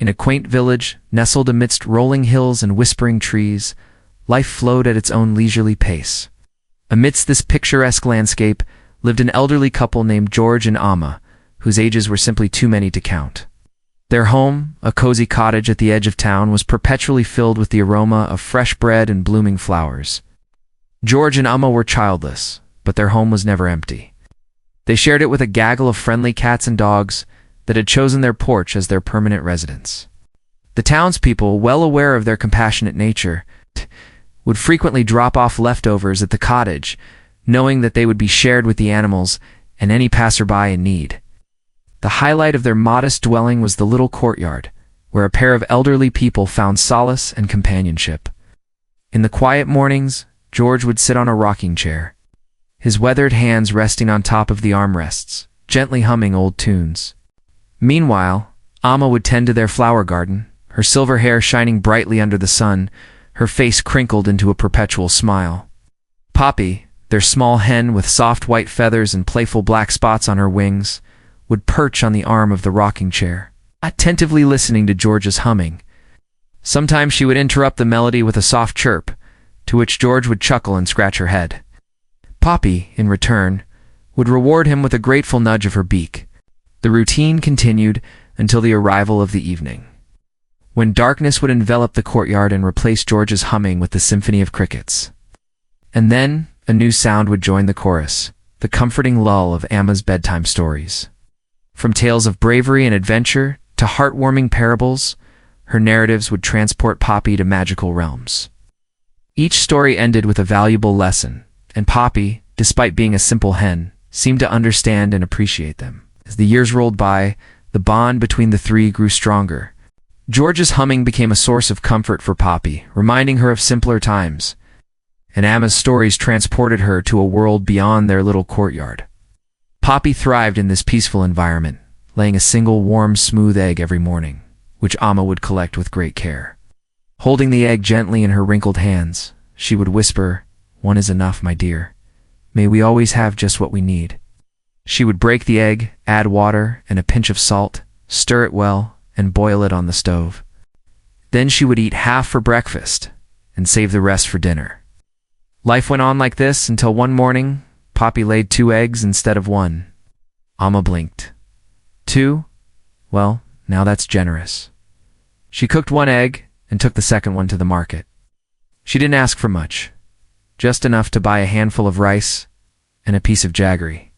In a quaint village, nestled amidst rolling hills and whispering trees, life flowed at its own leisurely pace. Amidst this picturesque landscape lived an elderly couple named George and Amma, whose ages were simply too many to count. Their home, a cozy cottage at the edge of town, was perpetually filled with the aroma of fresh bread and blooming flowers. George and Amma were childless, but their home was never empty. They shared it with a gaggle of friendly cats and dogs that had chosen their porch as their permanent residence. The townspeople, well aware of their compassionate nature, would frequently drop off leftovers at the cottage, knowing that they would be shared with the animals and any passerby in need. The highlight of their modest dwelling was the little courtyard, where a pair of elderly people found solace and companionship. In the quiet mornings, George would sit on a rocking chair, his weathered hands resting on top of the armrests, gently humming old tunes. Meanwhile, Amma would tend to their flower garden, her silver hair shining brightly under the sun, her face crinkled into a perpetual smile. Poppy, their small hen with soft white feathers and playful black spots on her wings, would perch on the arm of the rocking chair, attentively listening to George's humming. Sometimes she would interrupt the melody with a soft chirp, to which George would chuckle and scratch her head. Poppy, in return, would reward him with a grateful nudge of her beak. The routine continued until the arrival of the evening, when darkness would envelop the courtyard and replace George's humming with the symphony of crickets. And then a new sound would join the chorus, the comforting lull of Amma's bedtime stories. From tales of bravery and adventure to heartwarming parables, her narratives would transport Poppy to magical realms. Each story ended with a valuable lesson, and Poppy, despite being a simple hen, seemed to understand and appreciate them. As the years rolled by, the bond between the three grew stronger. George's humming became a source of comfort for Poppy, reminding her of simpler times, and Amma's stories transported her to a world beyond their little courtyard. Poppy thrived in this peaceful environment, laying a single warm, smooth egg every morning, which Amma would collect with great care. Holding the egg gently in her wrinkled hands, she would whisper, "One is enough, my dear. May we always have just what we need." She would break the egg, add water and a pinch of salt, stir it well, and boil it on the stove. Then she would eat half for breakfast and save the rest for dinner. Life went on like this until one morning, Poppy laid 2 eggs instead of 1. Amma blinked. 2? Well, now that's generous. She cooked 1 egg and took the second one to the market. She didn't ask for much, just enough to buy a handful of rice and a piece of jaggery.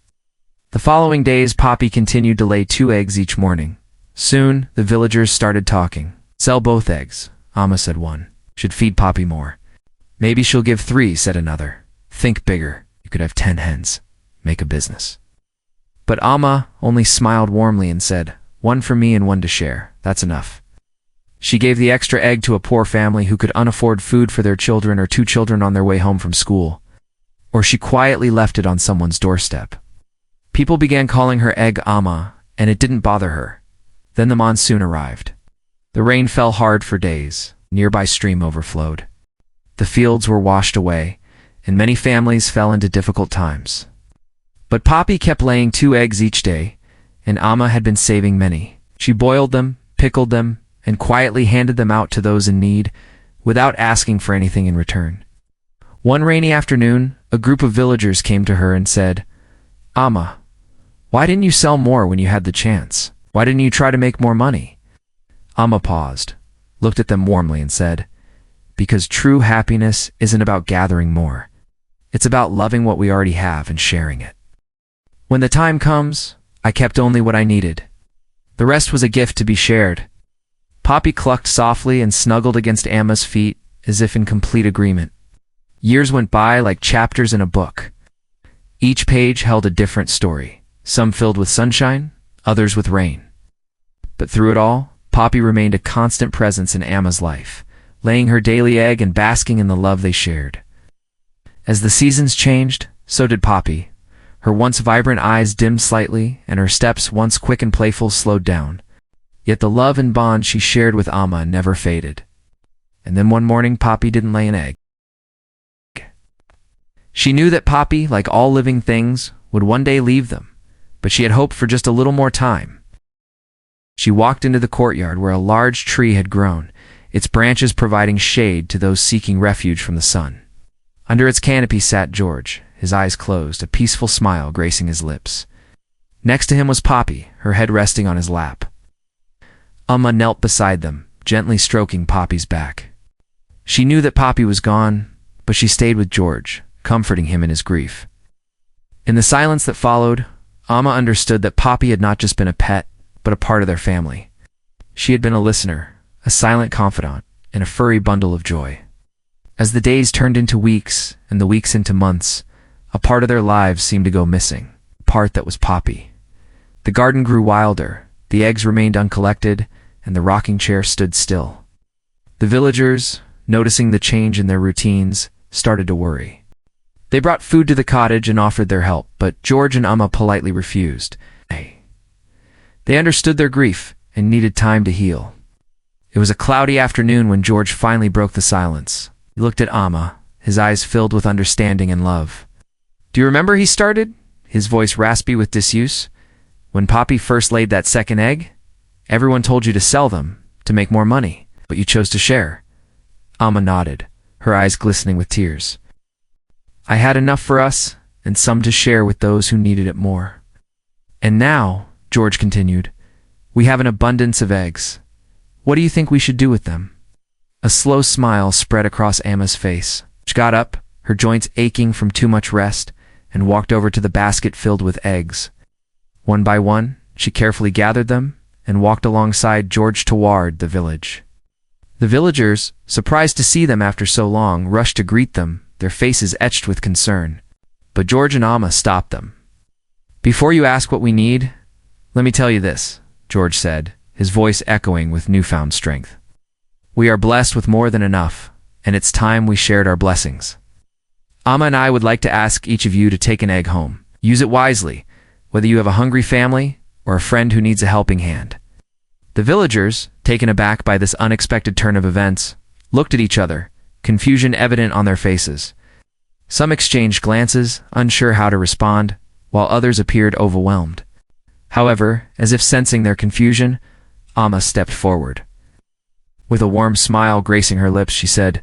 The following days, Poppy continued to lay 2 eggs each morning. Soon, the villagers started talking. "Sell both eggs," Amma said one. "Should feed Poppy more." "Maybe she'll give 3, said another. "Think bigger. You could have 10 hens. Make a business." But Amma only smiled warmly and said, "1 for me and 1 to share. That's enough." She gave the extra egg to a poor family who could unafford food for their children or 2 children on their way home from school. Or she quietly left it on someone's doorstep. People began calling her Egg Amma, and it didn't bother her. Then the monsoon arrived. The rain fell hard for days. A nearby stream overflowed. The fields were washed away, and many families fell into difficult times. But Poppy kept laying 2 eggs each day, and Amma had been saving many. She boiled them, pickled them, and quietly handed them out to those in need, without asking for anything in return. One rainy afternoon, a group of villagers came to her and said, "Amma, why didn't you sell more when you had the chance? Why didn't you try to make more money?" Amma paused, looked at them warmly and said, "Because true happiness isn't about gathering more. It's about loving what we already have and sharing it. When the time comes, I kept only what I needed. The rest was a gift to be shared." Poppy clucked softly and snuggled against Amma's feet, as if in complete agreement. Years went by like chapters in a book. Each page held a different story, some filled with sunshine, others with rain. But through it all, Poppy remained a constant presence in Amma's life, laying her daily egg and basking in the love they shared. As the seasons changed, so did Poppy. Her once vibrant eyes dimmed slightly, and her steps, once quick and playful, slowed down. Yet the love and bond she shared with Amma never faded. And then one morning, Poppy didn't lay an egg. She knew that Poppy, like all living things, would one day leave them, but she had hoped for just a little more time. She walked into the courtyard where a large tree had grown, its branches providing shade to those seeking refuge from the sun. Under its canopy sat George, his eyes closed, a peaceful smile gracing his lips. Next to him was Poppy, her head resting on his lap. Amma knelt beside them, gently stroking Poppy's back. She knew that Poppy was gone, but she stayed with George, comforting him in his grief. In the silence that followed, Amma understood that Poppy had not just been a pet, but a part of their family. She had been a listener, a silent confidant, and a furry bundle of joy. As the days turned into weeks, and the weeks into months, a part of their lives seemed to go missing, a part that was Poppy. The garden grew wilder, the eggs remained uncollected, and the rocking chair stood still. The villagers, noticing the change in their routines, started to worry. They brought food to the cottage and offered their help, but George and Amma politely refused. They understood their grief and needed time to heal. It was a cloudy afternoon when George finally broke the silence. He looked at Amma, his eyes filled with understanding and love. "Do you remember," he started, his voice raspy with disuse, "when Poppy first laid that second egg? Everyone told you to sell them, to make more money, but you chose to share." Amma nodded, her eyes glistening with tears. "I had enough for us, and some to share with those who needed it more. And now," George continued, "we have an abundance of eggs. What do you think we should do with them?" A slow smile spread across Amma's face. She got up, her joints aching from too much rest, and walked over to the basket filled with eggs. One by one, she carefully gathered them and walked alongside George toward the village. The villagers, surprised to see them after so long, rushed to greet them, their faces etched with concern. But George and Amma stopped them. "Before you ask what we need, let me tell you this," George said, his voice echoing with newfound strength. "We are blessed with more than enough, and it's time we shared our blessings. Amma and I would like to ask each of you to take an egg home. Use it wisely, whether you have a hungry family or a friend who needs a helping hand." The villagers, taken aback by this unexpected turn of events, looked at each other, confusion evident on their faces. Some exchanged glances, unsure how to respond, while others appeared overwhelmed. However, as if sensing their confusion, Amma stepped forward. With a warm smile gracing her lips, she said,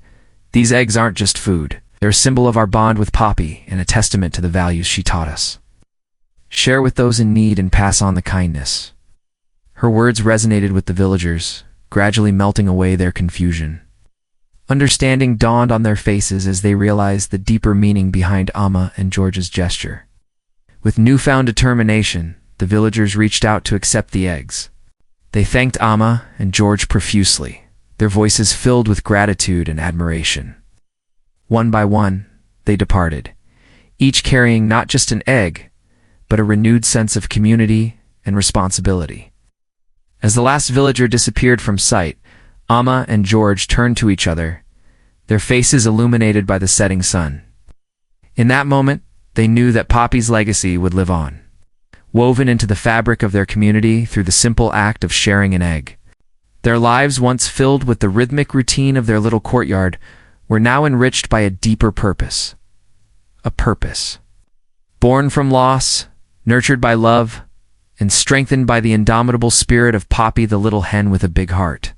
"These eggs aren't just food. They're a symbol of our bond with Poppy and a testament to the values she taught us. Share with those in need and pass on the kindness." Her words resonated with the villagers, gradually melting away their confusion. Understanding dawned on their faces as they realized the deeper meaning behind Amma and George's gesture. With newfound determination, the villagers reached out to accept the eggs. They thanked Amma and George profusely, their voices filled with gratitude and admiration. One by one, they departed, each carrying not just an egg, but a renewed sense of community and responsibility. As the last villager disappeared from sight, Amma and George turned to each other, their faces illuminated by the setting sun. In that moment, they knew that Poppy's legacy would live on, woven into the fabric of their community through the simple act of sharing an egg. Their lives, once filled with the rhythmic routine of their little courtyard, were now enriched by a deeper purpose. A purpose born from loss, nurtured by love, and strengthened by the indomitable spirit of Poppy, the little hen with a big heart.